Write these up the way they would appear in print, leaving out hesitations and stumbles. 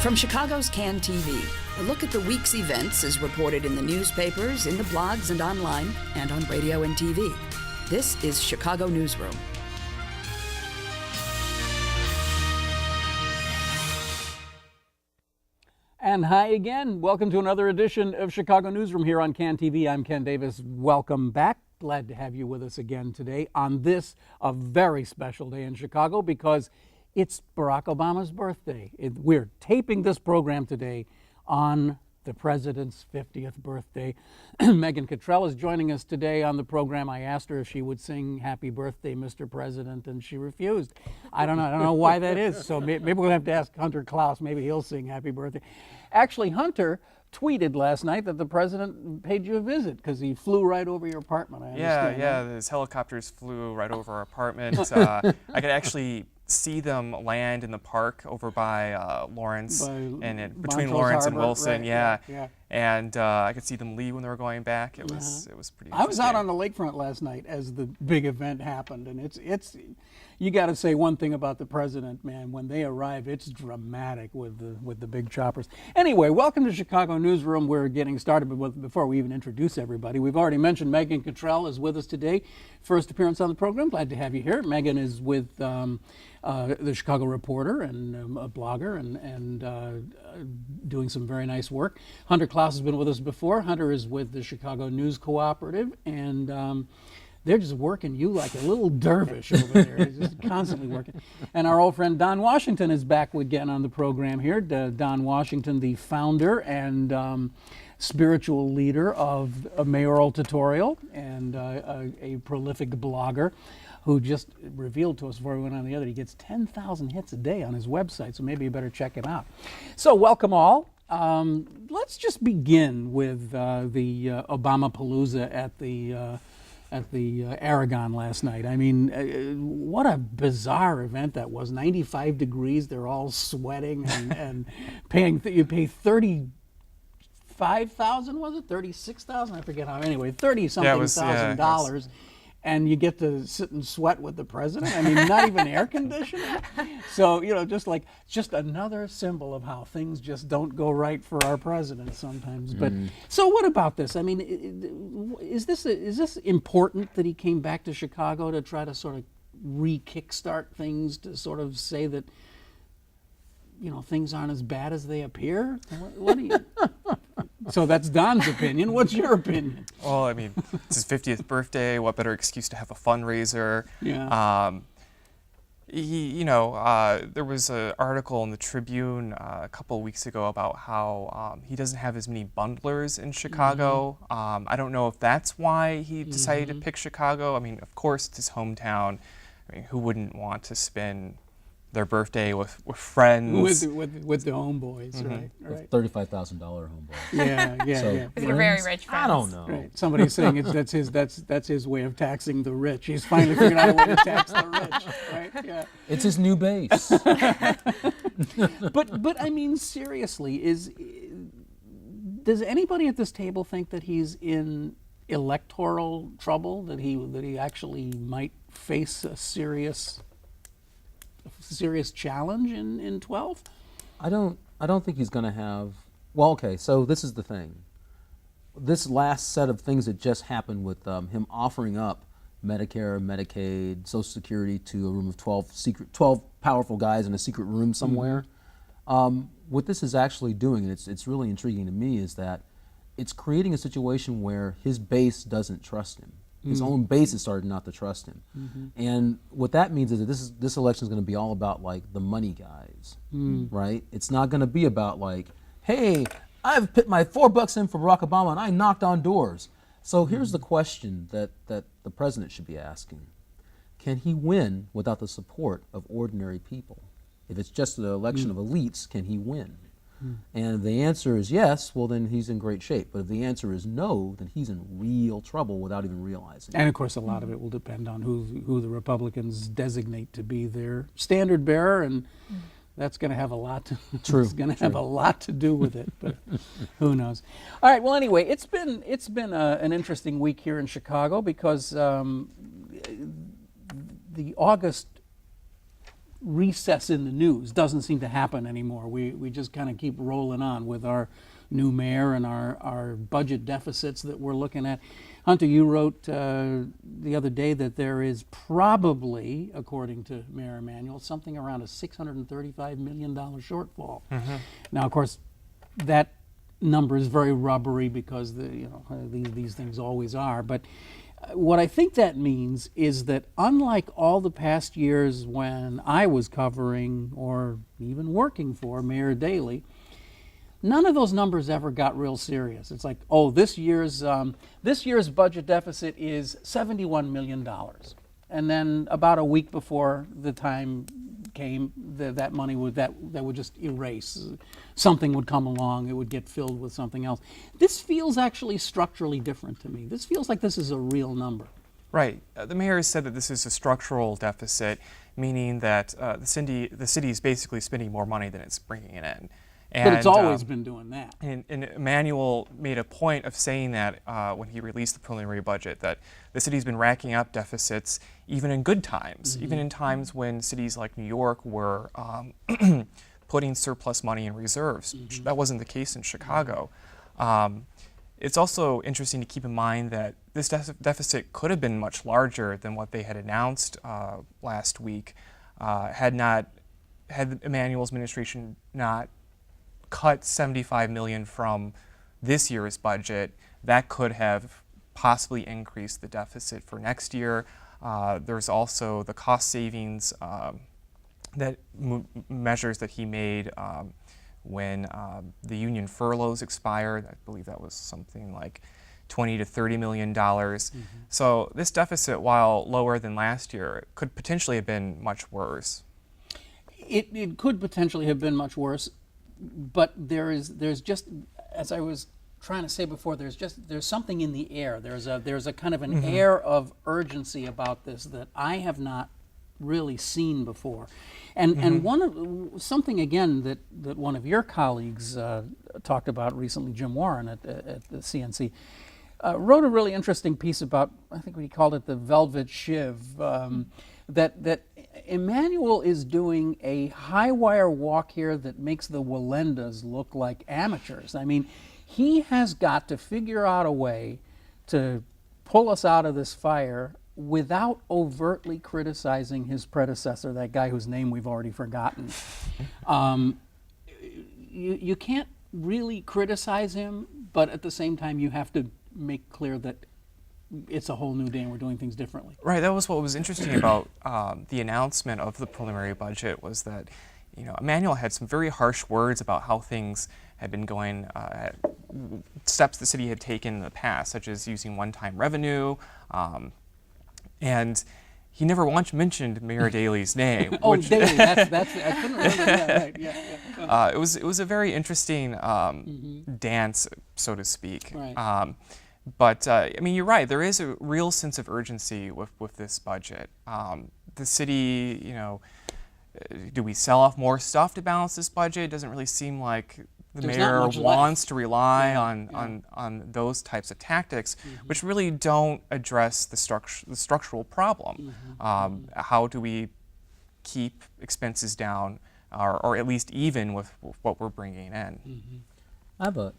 From Chicago's Can TV, a look at the week's events is reported in the newspapers, in the blogs and online, and on radio and TV. This is Chicago Newsroom. And hi again. Welcome to another edition of Chicago Newsroom here on Can TV. I'm Ken Davis. Welcome back. Glad to have you with us again today on this, a very special day in Chicago because it's Barack Obama's birthday. We're taping this program today on the president's 50th birthday. Megan Cottrell is joining us today on the program. I asked her if she would sing Happy Birthday, Mr. President, and she refused. I don't know why that is. So maybe we'll have to ask Hunter Klaus. Maybe he'll sing Happy Birthday. Actually, Hunter tweeted last night that the president paid you a visit because he flew right over your apartment. I understand. Yeah, his helicopters flew right over our apartment. I could actually see them land in the park over by Lawrence and between Lawrence and Wilson. Right, yeah. And I could see them leave when they were going back. It was pretty. I was out on the lakefront last night as the big event happened, and it's you got to say one thing about the president, man. When they arrive, it's dramatic with the big choppers. Anyway, welcome to Chicago Newsroom. We're getting started, but before we even introduce everybody, we've already mentioned Megan Cottrell is with us today. First appearance on the program. Glad to have you here. Megan is with the Chicago Reporter and a blogger and doing some very nice work. Hunter Klaus has been with us before. Hunter is with the Chicago News Cooperative, and they're just working you like a little dervish over there. They're just constantly working. And our old friend Don Washington is back again on the program here. Don Washington, the founder and spiritual leader of a Mayoral tutorial and a prolific blogger who just revealed to us before we went on the other, he gets 10,000 hits a day on his website, so maybe you better check him out. So welcome all. Let's just begin with the Obama Palooza at the Aragon last night. I mean, what a bizarre event that was. 95 degrees, they're all sweating and paying, you pay 35,000, was it? 36,000? I forget how. Anyway, 30-something thousand dollars. And you get to sit and sweat with the president. I mean, not even air conditioning. So, just another symbol of how things just don't go right for our president sometimes. But so what about this? I mean, is this important that he came back to Chicago to try to sort of re-kickstart things, to sort of say that, things aren't as bad as they appear? What do you... So that's Don's opinion. What's your opinion? Well, I mean, it's his 50th birthday. What better excuse to have a fundraiser? Yeah. There was an article in the Tribune a couple of weeks ago about how he doesn't have as many bundlers in Chicago. I don't know if that's why he decided to pick Chicago. I mean, of course, it's his hometown. I mean, who wouldn't want to spend their birthday with friends, with the homeboys, right? $35,000 homeboy. Yeah. With your very rich friends. I don't know. Right. Somebody's saying that's his way of taxing the rich. He's finally figured out a way to tax the rich, right? Yeah. It's his new base. But I mean, seriously, does anybody at this table think that he's in electoral trouble? That he actually might face a serious challenge in 12? I don't think he's going to have. Well, okay. So this is the thing. This last set of things that just happened with him offering up Medicare, Medicaid, Social Security to a room of 12 powerful guys in a secret room somewhere. What this is actually doing, and it's really intriguing to me, is that it's creating a situation where his base doesn't trust him. His own base has started not to trust him. And what that means is that this election is going to be all about the money guys, right? It's not going to be about hey, I've put my $4 in for Barack Obama and I knocked on doors. So here's the question that the president should be asking. Can he win without the support of ordinary people? If it's just an election of elites, can he win? And if the answer is yes, well, then he's in great shape. But if the answer is no, then he's in real trouble without even realizing it. And of course, a lot of it will depend on who the Republicans designate to be their standard bearer, and that's going to have a lot to have a lot to do with it. But who knows? All right. Well, anyway, it's been an interesting week here in Chicago because the August recess in the news doesn't seem to happen anymore. We just kind of keep rolling on with our new mayor and our budget deficits that we're looking at. Hunter, you wrote the other day that there is probably, according to Mayor Emanuel, something around a $635 million shortfall. Now, of course, that number is very rubbery because these things always are. But what I think that means is that unlike all the past years when I was covering or even working for Mayor Daley, none of those numbers ever got real serious. It's like, oh, this year's budget deficit is $71 million. And then about a week before the time came, that money would just erase. Something would come along, it would get filled with something else. This feels actually structurally different to me. This feels like this is a real number. Right. The mayor has said that this is a structural deficit, meaning that the city is basically spending more money than it's bringing it in. But it's always been doing that. And Emanuel made a point of saying that when he released the preliminary budget, that the city's been racking up deficits even in good times, even in times when cities like New York were putting surplus money in reserves. That wasn't the case in Chicago. It's also interesting to keep in mind that this deficit could have been much larger than what they had announced last week had Emanuel's administration not cut $75 million from this year's budget. That could have possibly increased the deficit for next year. There's also the cost savings measures that he made when the union furloughs expired. I believe that was something like $20 to $30 million. So this deficit, while lower than last year, could potentially have been much worse. It could potentially have been much worse. But there's just, as I was trying to say before, there's something in the air. There's a kind of an air of urgency about this that I have not really seen before. And something again that one of your colleagues talked about recently, Jim Warren at the CNC, wrote a really interesting piece about, I think he called it the velvet shiv, that Emanuel is doing a high wire walk here that makes the Walendas look like amateurs. I mean, he has got to figure out a way to pull us out of this fire without overtly criticizing his predecessor, that guy whose name we've already forgotten. You can't really criticize him, but at the same time you have to make clear that it's a whole new day and we're doing things differently. Right, that was what was interesting about the announcement of the preliminary budget, was that Emanuel had some very harsh words about how things had been going, steps the city had taken in the past, such as using one-time revenue, and he never once mentioned Mayor Daley's name. Oh, Daley, that's I couldn't remember that. Right, yeah. It was a very interesting dance, so to speak. Right. But I mean, you're right. There is a real sense of urgency with this budget. The city, do we sell off more stuff to balance this budget? It doesn't really seem like the mayor wants to rely on those types of tactics, which really don't address the structural problem. How do we keep expenses down, or at least even with what we're bringing in? I have a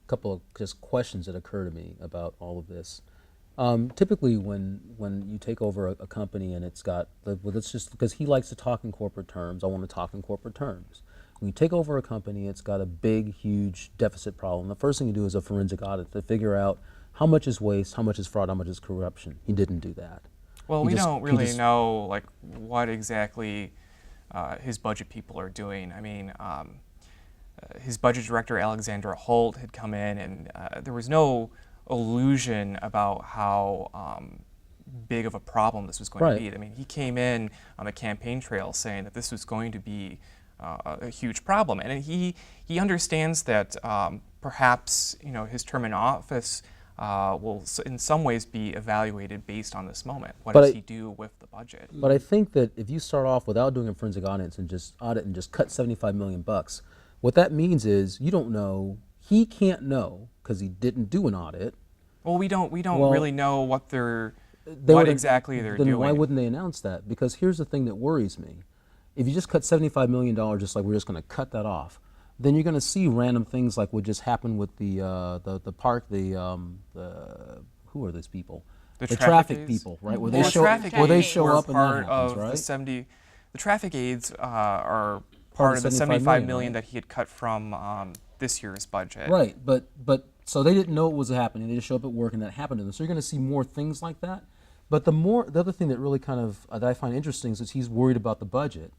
couple of just questions that occur to me about all of this. Typically, when you take over a company and it's got, it's just because he likes to talk in corporate terms, I want to talk in corporate terms. When you take over a company, it's got a big, huge deficit problem. The first thing you do is a forensic audit to figure out how much is waste, how much is fraud, how much is corruption. He didn't do that. Well, we don't really know like what exactly his budget people are doing. I mean, his budget director, Alexandra Holt, had come in, and there was no illusion about how big of a problem this was going to be. I mean, he came in on the campaign trail saying that this was going to be a huge problem, and he understands that perhaps his term in office will in some ways be evaluated based on this moment. What does he do with the budget? But I think that if you start off without doing a forensic audit and just cut $75 million, what that means is you don't know, he can't know because he didn't do an audit. Well, we don't really know what exactly they're doing. Then why wouldn't they announce that? Because here's the thing that worries me if you just cut $75 million, just like we're just going to cut that off, then you're going to see random things like what just happened with the park, who are those people? The traffic people, right? Where they show up in part that happens, of right? the traffic aides are part of the 75 million right? that he had cut from this year's budget. Right, but so they didn't know it was happening. They just show up at work and that happened to them. So you're going to see more things like that. But the other thing that really kind of that I find interesting is he's worried about the budget,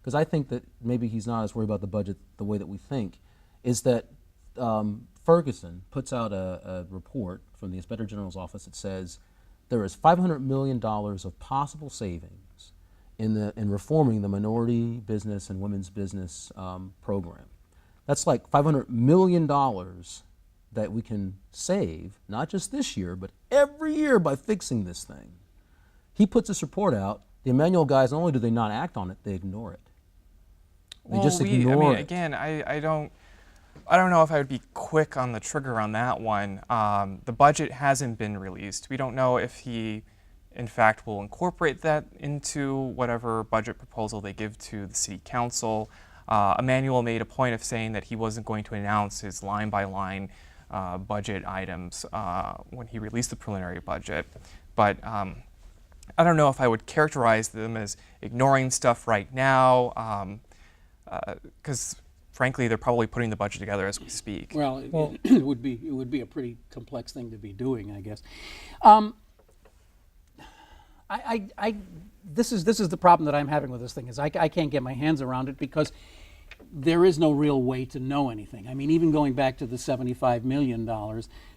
because I think that maybe he's not as worried about the budget the way that we think, is that Ferguson puts out a report from the Inspector General's office that says there is $500 million of possible savings in reforming the minority business and women's business program. That's like $500 million that we can save, not just this year, but every year by fixing this thing. He puts this report out. The Emmanuel guys, not only do they not act on it, they ignore it. They just ignore it. Again, I don't know if I would be quick on the trigger on that one. The budget hasn't been released. We don't know if he, in fact, will incorporate that into whatever budget proposal they give to the city council. Emmanuel made a point of saying that he wasn't going to announce his line-by-line budget items when he released the preliminary budget. But I don't know if I would characterize them as ignoring stuff right now, because frankly, they're probably putting the budget together as we speak. Well, it would be a pretty complex thing to be doing, I guess. This is the problem that I'm having with this thing, is I can't get my hands around it because there is no real way to know anything. I mean, even going back to the $75 million,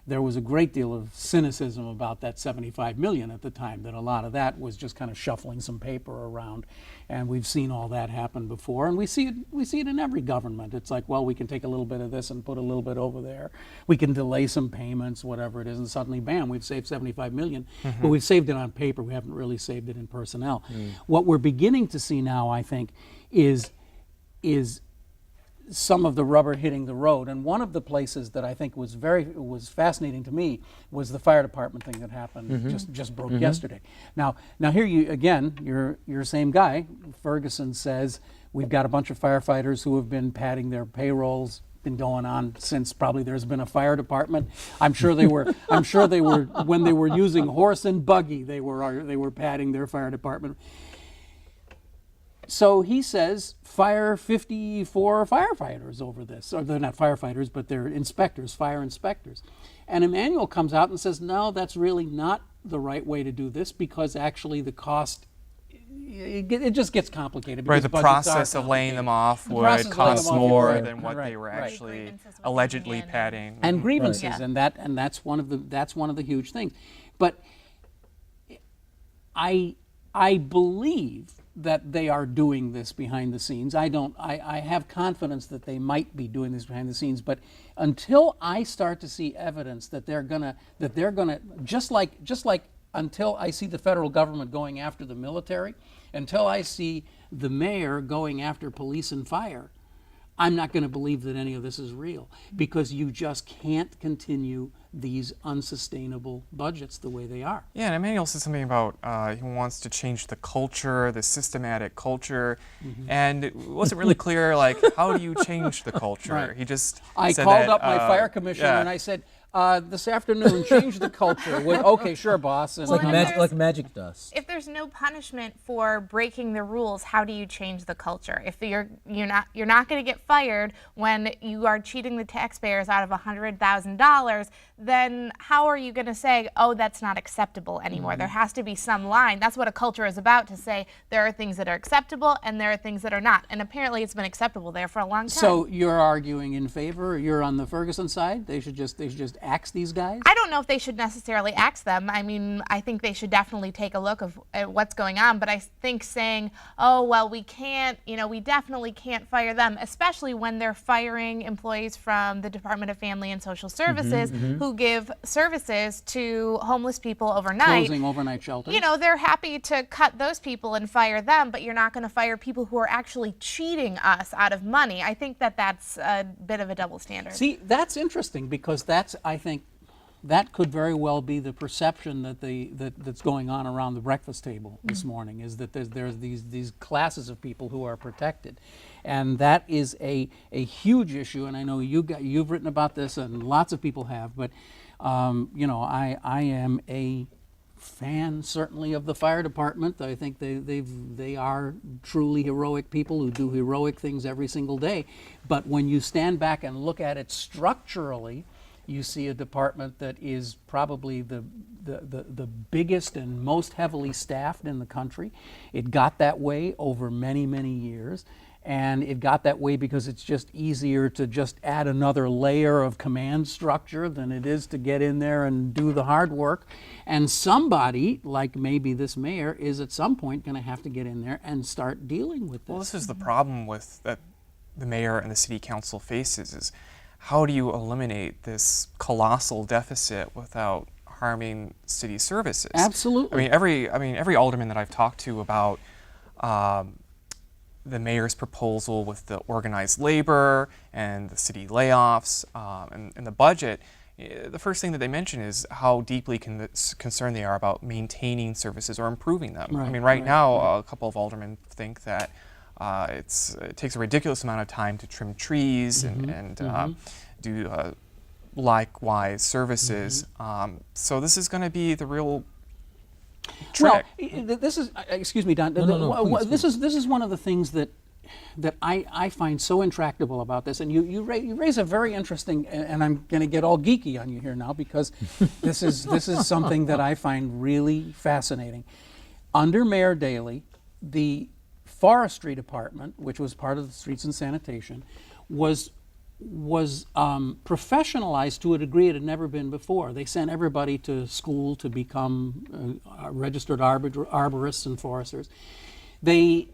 there was a great deal of cynicism about that $75 million at the time, that a lot of that was just kind of shuffling some paper around. And we've seen all that happen before, and we see it in every government. It's like, well, we can take a little bit of this and put a little bit over there. We can delay some payments, whatever it is, and suddenly, bam, we've saved $75 million. But we've saved it on paper. We haven't really saved it in personnel. What we're beginning to see now, I think, is some of the rubber hitting the road. And one of the places that I think was fascinating to me was the fire department thing that happened, just broke yesterday. Now here you're same guy. Ferguson says we've got a bunch of firefighters who have been padding their payrolls, been going on since probably there's been a fire department. I'm sure they were when they were using horse and buggy, they were padding their fire department. So he says fire 54 firefighters over this. Or they're not firefighters, but they're inspectors, fire inspectors. And Emmanuel comes out and says, no, that's really not the right way to do this, because actually the cost, it just gets complicated. Right, the process of laying them off would cost more than what they were actually allegedly padding. And grievances, and that's one of the huge things. But I believe that they are doing this behind the scenes. I have confidence that they might be doing this behind the scenes, but until I start to see evidence that they're gonna just like until I see the federal government going after the military, until I see the mayor going after police and fire, I'm not going to believe that any of this is real, because you just can't continue these unsustainable budgets the way they are. Yeah, and Emmanuel said something about he wants to change the culture, the systematic culture, and it wasn't really clear, like, how do you change the culture? Right. He just I said called that, up my fire commissioner and I said, this afternoon, change the culture. Okay, sure, boss. And It's like magic dust. If there's no punishment for breaking the rules, how do you change the culture? If you're not going to get fired when you are cheating the taxpayers out of $100,000, then how are you going to say, oh, that's not acceptable anymore? There has to be some line. That's what a culture is about, to say there are things that are acceptable and there are things that are not. And apparently it's been acceptable there for a long time. So you're arguing in favor, you're on the Ferguson side? They should just axe these guys? I don't know if they should necessarily axe them. I mean, I think they should definitely take a look at what's going on. But I think saying, oh, well, we definitely can't fire them, especially when they're firing employees from the Department of Family and Social Services who give services to homeless people overnight. Closing overnight shelters. They're happy to cut those people and fire them, but you're not going to fire people who are actually cheating us out of money. I think that's a bit of a double standard. See, that's interesting, because that's, I think, that could very well be the perception that's going on around the breakfast table this morning, is that there's these classes of people who are protected, and that is a huge issue. And I know you've written about this, and lots of people have. But I am a fan, certainly, of the fire department. I think they are truly heroic people who do heroic things every single day. But when you stand back and look at it structurally, you see a department that is probably the biggest and most heavily staffed in the country. It got that way over many, many years. And it got that way because it's just easier to just add another layer of command structure than it is to get in there and do the hard work. And somebody, like maybe this mayor, is at some point going to have to get in there and start dealing with this. Well, this is the problem with that the mayor and the city council faces, is how do you eliminate this colossal deficit without harming city services? Absolutely. Every alderman that I've talked to about the mayor's proposal with the organized labor and the city layoffs and the budget, the first thing that they mention is how deeply concerned they are about maintaining services or improving them. Right, right now, a couple of aldermen think that it takes a ridiculous amount of time to trim trees and do likewise services. So this is going to be the real trick. Well, this is, excuse me, Don. Please. This is one of the things that I find so intractable about this. And you raise a very interesting, and I'm going to get all geeky on you here now, because this is something that I find really fascinating. Under Mayor Daley, the forestry department, which was part of the streets and sanitation, was professionalized to a degree it had never been before. They sent everybody to school to become registered arborists and foresters. They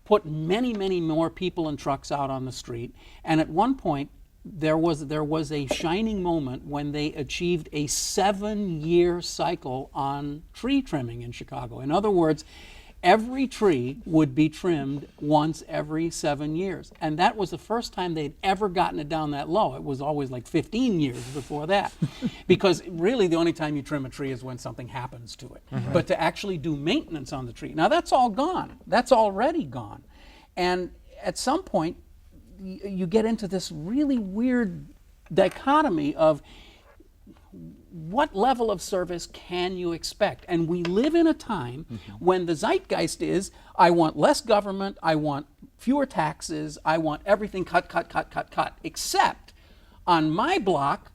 put many, many more people and trucks out on the street. And at one point, there was a shining moment when they achieved a 7-year cycle on tree trimming in Chicago. In other words, every tree would be trimmed once every 7 years. And that was the first time they'd ever gotten it down that low. It was always like 15 years before that. Because really the only time you trim a tree is when something happens to it. But to actually do maintenance on the tree, now that's all gone. That's already gone. And at some point, you get into this really weird dichotomy of what level of service can you expect? And we live in a time when the zeitgeist is, I want less government, I want fewer taxes, I want everything cut, except on my block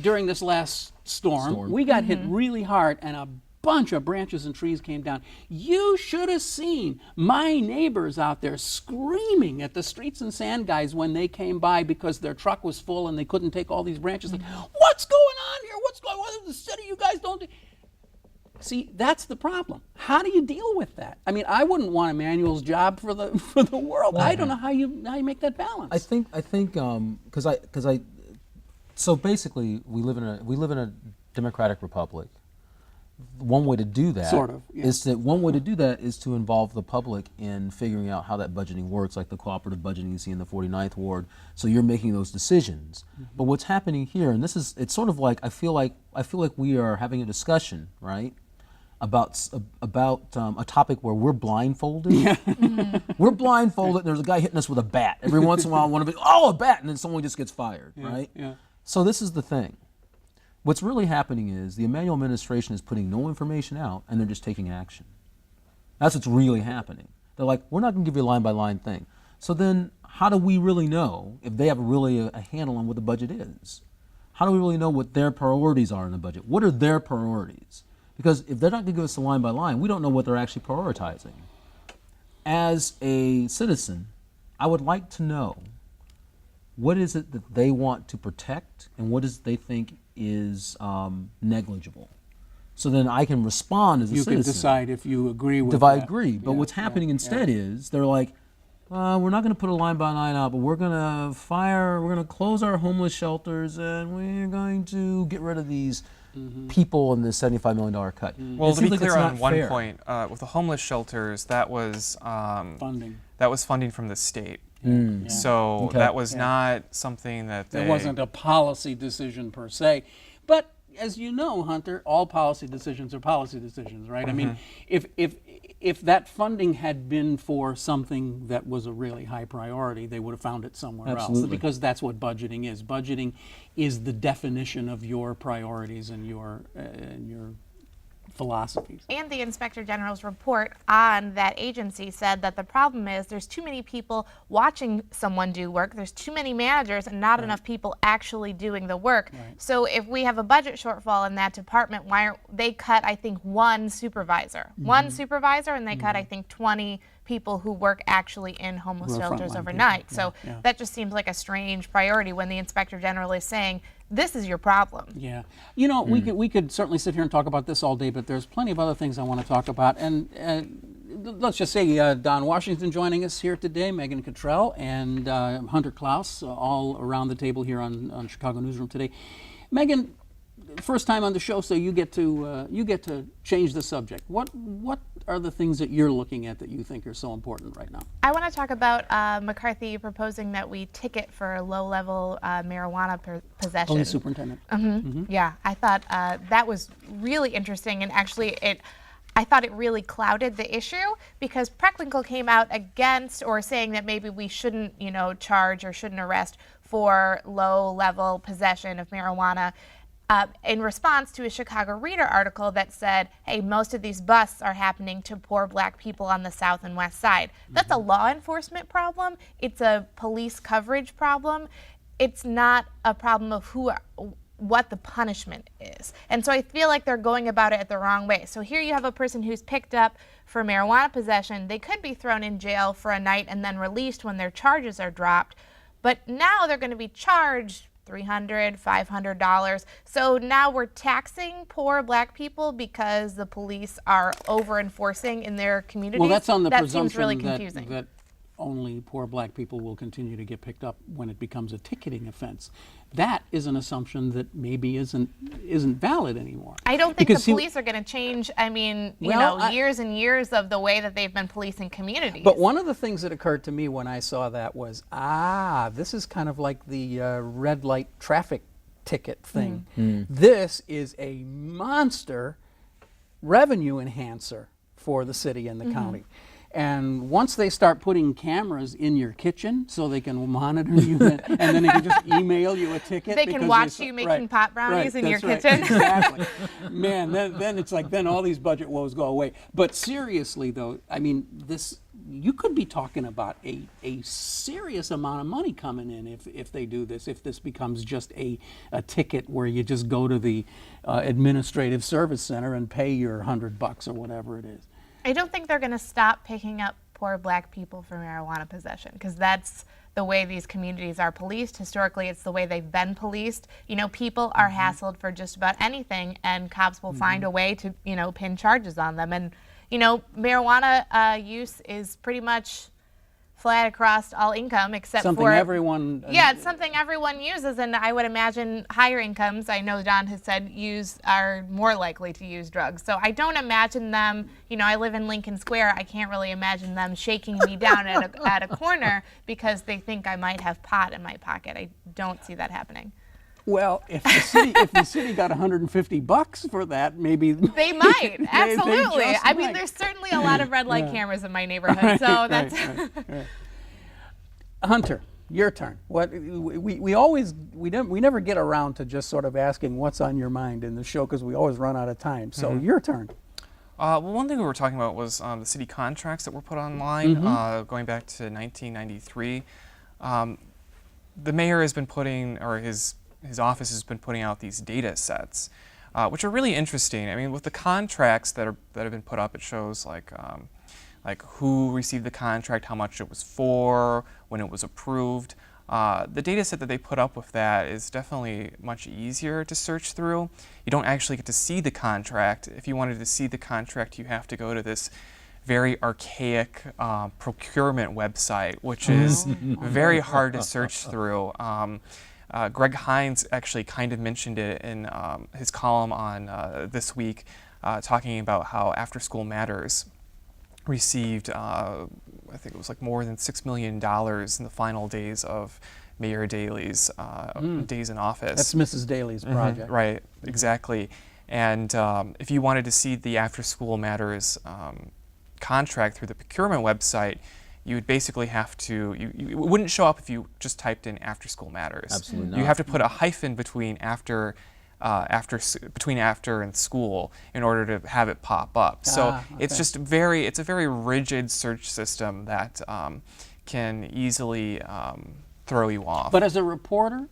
during this last storm. We got hit really hard, and a bunch of branches and trees came down. You should have seen my neighbors out there screaming at the streets and sand guys when they came by because their truck was full and they couldn't take all these branches. Like, what's going on here? What's going on in the city? You guys don't do. See, that's the problem. How do you deal with that? I mean, I wouldn't want Emmanuel's job for the world. I don't know how you make that balance. I think so basically we live in a democratic republic. One way to do that is to involve the public in figuring out how that budgeting works, like the cooperative budgeting you see in the 49th Ward. So you're making those decisions. But what's happening here, and it's sort of like I feel like we are having a discussion, right, about a topic where we're blindfolded. We're blindfolded, and there's a guy hitting us with a bat. Every once in a while, one of it, a bat, and then someone just gets fired, right? So this is the thing. What's really happening is the Emmanuel administration is putting no information out, and they're just taking action. That's what's really happening. They're like, we're not going to give you a line-by-line thing. So then how do we really know if they have really a handle on what the budget is? How do we really know what their priorities are in the budget? What are their priorities? Because if they're not going to give us a line-by-line, we don't know what they're actually prioritizing. As a citizen, I would like to know what is it that they want to protect and what is they think is negligible. So then I can respond as a citizen. You can decide if you agree with that. If I agree. But what's happening instead is they're like, we're not going to put a line by line out, but we're going to close our homeless shelters and we're going to get rid of these people in this $75 million cut. Well, to be clear on one point, with the homeless shelters, that was funding. That was funding from the state. Yeah. So Okay. that was not something that There wasn't a policy decision per se. But as you know, Hunter, all policy decisions are policy decisions, right? I mean, if that funding had been for something that was a really high priority, they would have found it somewhere else. Absolutely. Because that's what budgeting is. Budgeting is the definition of your priorities and your philosophies. And the Inspector General's report on that agency said that the problem is there's too many people watching someone do work, there's too many managers and not enough people actually doing the work. So if we have a budget shortfall in that department, why aren't they cut, I think, one supervisor, and they cut, I think, 20 people who work actually in homeless Who are shelters frontline overnight. people. So Yeah. that just seems like a strange priority when the Inspector General is saying, this is your problem. Yeah, you know, we could certainly sit here and talk about this all day, but there's plenty of other things I want to talk about. And let's just say Don Washington joining us here today, Megan Cottrell, and Hunter Klaus, all around the table here on Chicago Newsroom today. Megan, first time on the show, so you get to change the subject. What are the things that you're looking at that you think are so important right now? I want to talk about McCarthy proposing that we ticket for low-level marijuana possession. Police Superintendent. Yeah, I thought that was really interesting, and actually I thought it really clouded the issue because Preckwinkle came out against or saying that maybe we shouldn't, charge or shouldn't arrest for low-level possession of marijuana. In response to a Chicago Reader article that said, hey, most of these busts are happening to poor black people on the south and west side. That's a law enforcement problem. It's a police coverage problem. It's not a problem of what the punishment is. And so I feel like they're going about it the wrong way. So here you have a person who's picked up for marijuana possession. They could be thrown in jail for a night and then released when their charges are dropped. But now they're going to be charged $300, $500. So now we're taxing poor black people because the police are over enforcing in their communities. Well, that's on the that presumption seems really confusing. that only poor black people will continue to get picked up when it becomes a ticketing offense. That is an assumption that maybe isn't valid anymore. I don't think Because the police are going to change. I mean, years and years of the way that they've been policing communities. But one of the things that occurred to me when I saw that was, this is kind of like the red light traffic ticket thing. This is a monster revenue enhancer for the city and the county. And once they start putting cameras in your kitchen so they can monitor you and then they can just email you a ticket. They can watch you making pot brownies in your kitchen. Exactly. Man, then it's like, then all these budget woes go away. But seriously though, I mean, you could be talking about a serious amount of money coming in if they do this, if this becomes just a ticket where you just go to the administrative service center and pay your $100 or whatever it is. I don't think they're going to stop picking up poor black people for marijuana possession because that's the way these communities are policed. Historically, it's the way they've been policed. People are hassled for just about anything, and cops will find a way to, pin charges on them. And, marijuana use is pretty much flat across all income except something for everyone. Yeah, it's something everyone uses, and I would imagine higher incomes, I know Don has said, are more likely to use drugs. So I don't imagine them, I live in Lincoln Square, I can't really imagine them shaking me down at a corner because they think I might have pot in my pocket. I don't see that happening. Well, if the city got $150 for that, maybe they might. Absolutely. They I mean, might. there's certainly a lot of red light cameras in my neighborhood, so that's. Right. Hunter, your turn. What we never get around to just sort of asking what's on your mind in the show because we always run out of time. So your turn. Well, one thing we were talking about was the city contracts that were put online going back to 1993. The mayor has been putting, or his office has been putting out these data sets, which are really interesting. I mean, with the contracts that have been put up, it shows like who received the contract, how much it was for, when it was approved. The data set that they put up with that is definitely much easier to search through. You don't actually get to see the contract. If you wanted to see the contract, you have to go to this very archaic procurement website, which is very hard to search through. Greg Hines actually kind of mentioned it in his column on This Week, talking about how After School Matters received, I think it was like more than $6 million in the final days of Mayor Daley's days in office. That's Mrs. Daley's project. Right, exactly. And if you wanted to see the After School Matters contract through the procurement website, you would basically have to, it wouldn't show up if you just typed in After School Matters. Absolutely not. You have to put a hyphen between after and school in order to have it pop up. So okay. it's a very rigid search system that can easily throw you off. But as a reporter,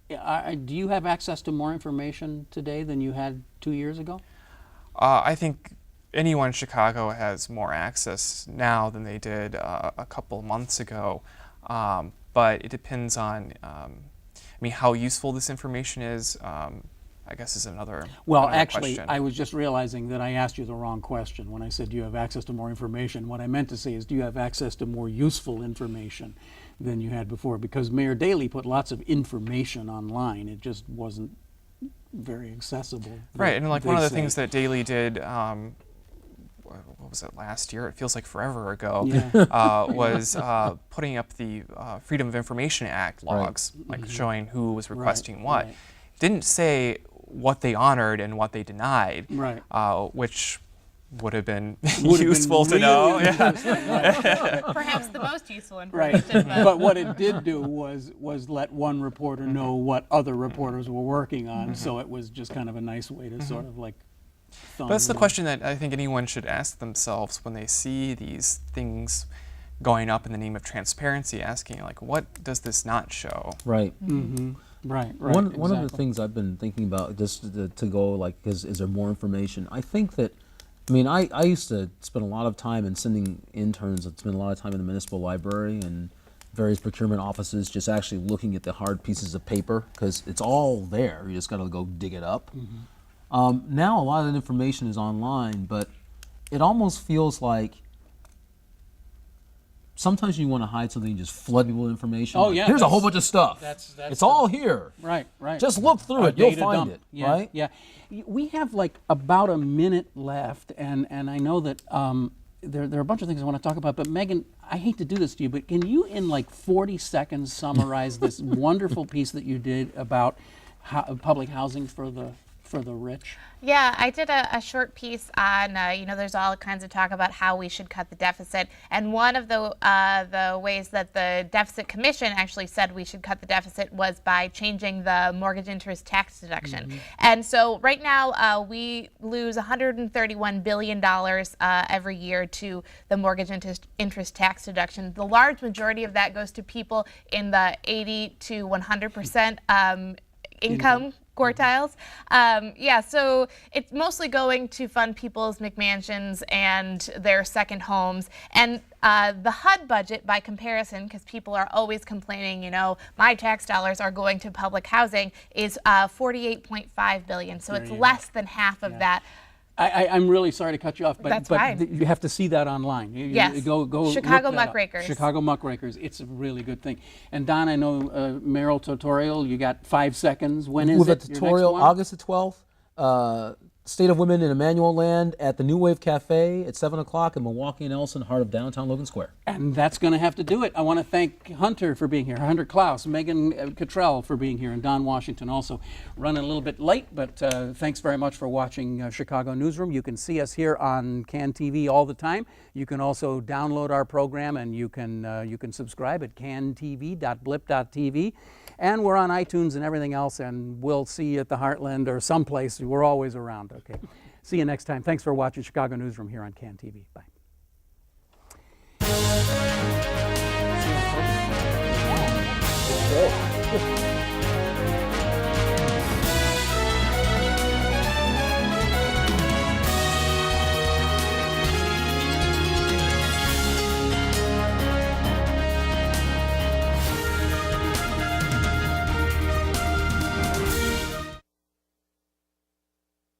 do you have access to more information today than you had 2 years ago? I think anyone in Chicago has more access now than they did a couple months ago, but it depends on, how useful this information is. I guess is another. Well, another actually, question. I was just realizing that I asked you the wrong question when I said, do you have access to more information? What I meant to say is, do you have access to more useful information than you had before? Because Mayor Daley put lots of information online. It just wasn't very accessible. Right, and like one of the things say. that Daley did, what was it, last year? It feels like forever ago. Yeah. Was putting up the Freedom of Information Act logs, like showing who was requesting what. right. Didn't say what they honored and what they denied, Right. Which would have been Would have useful been to know. really Yeah. interesting, right. Perhaps the most useful Right, information. but what it did do was let one reporter know what other reporters were working on, so it was just kind of a nice way to sort of like thumb. But that's the question that I think anyone should ask themselves when they see these things going up in the name of transparency, asking like, what does this not show? Right. Right, One of the exactly. things I've been thinking about, just to go like, is there more information? I think that, I used to spend a lot of time in sending interns, I'd spend a lot of time in the municipal library and various procurement offices, just actually looking at the hard pieces of paper, because it's all there. You just got to go dig it up. Now a lot of that information is online, but it almost feels like sometimes you want to hide something and just flood people with information. Oh, Like, yeah, here's a that's- whole bunch of stuff. that's It's all here. Right. Just look through A it. You'll data find dump. it. Yeah, Right? Yeah. We have like about a minute left, and I know that there are a bunch of things I want to talk about. But Megan, I hate to do this to you, but can you in like 40 seconds summarize this wonderful piece that you did about public housing for the rich? Yeah, I did a short piece on, there's all kinds of talk about how we should cut the deficit. And one of the ways that the Deficit Commission actually said we should cut the deficit was by changing the mortgage interest tax deduction. And so right now we lose $131 billion every year to the mortgage interest tax deduction. The large majority of that goes to people in the 80 to 100% income quartiles. So it's mostly going to fund people's McMansions and their second homes. And the HUD budget, by comparison, because people are always complaining, my tax dollars are going to public housing, is $48.5 billion. So it's less than half of that. I'm really sorry to cut you off, but That's fine. You have to see that online. Yes. Go Chicago look that up. Muckrakers. Chicago Muckrakers. It's a really good thing. And Don, I know Mayoral tutorial. You got 5 seconds. When is With it? a Your next tutorial, one? August the 12th, State of Women in Emmanuel Land at the New Wave Cafe at 7 o'clock in Milwaukee and Ellison, heart of downtown Logan Square. And that's going to have to do it. I want to thank Hunter for being here, Hunter Klaus, Megan Cottrell for being here, and Don Washington also. Running a little bit late, but thanks very much for watching Chicago Newsroom. You can see us here on CAN TV all the time. You can also download our program, and you can subscribe at cantv.blip.tv. And we're on iTunes and everything else, and we'll see you at the Heartland or someplace. We're always around, okay? See you next time. Thanks for watching Chicago Newsroom here on CAN TV. Bye.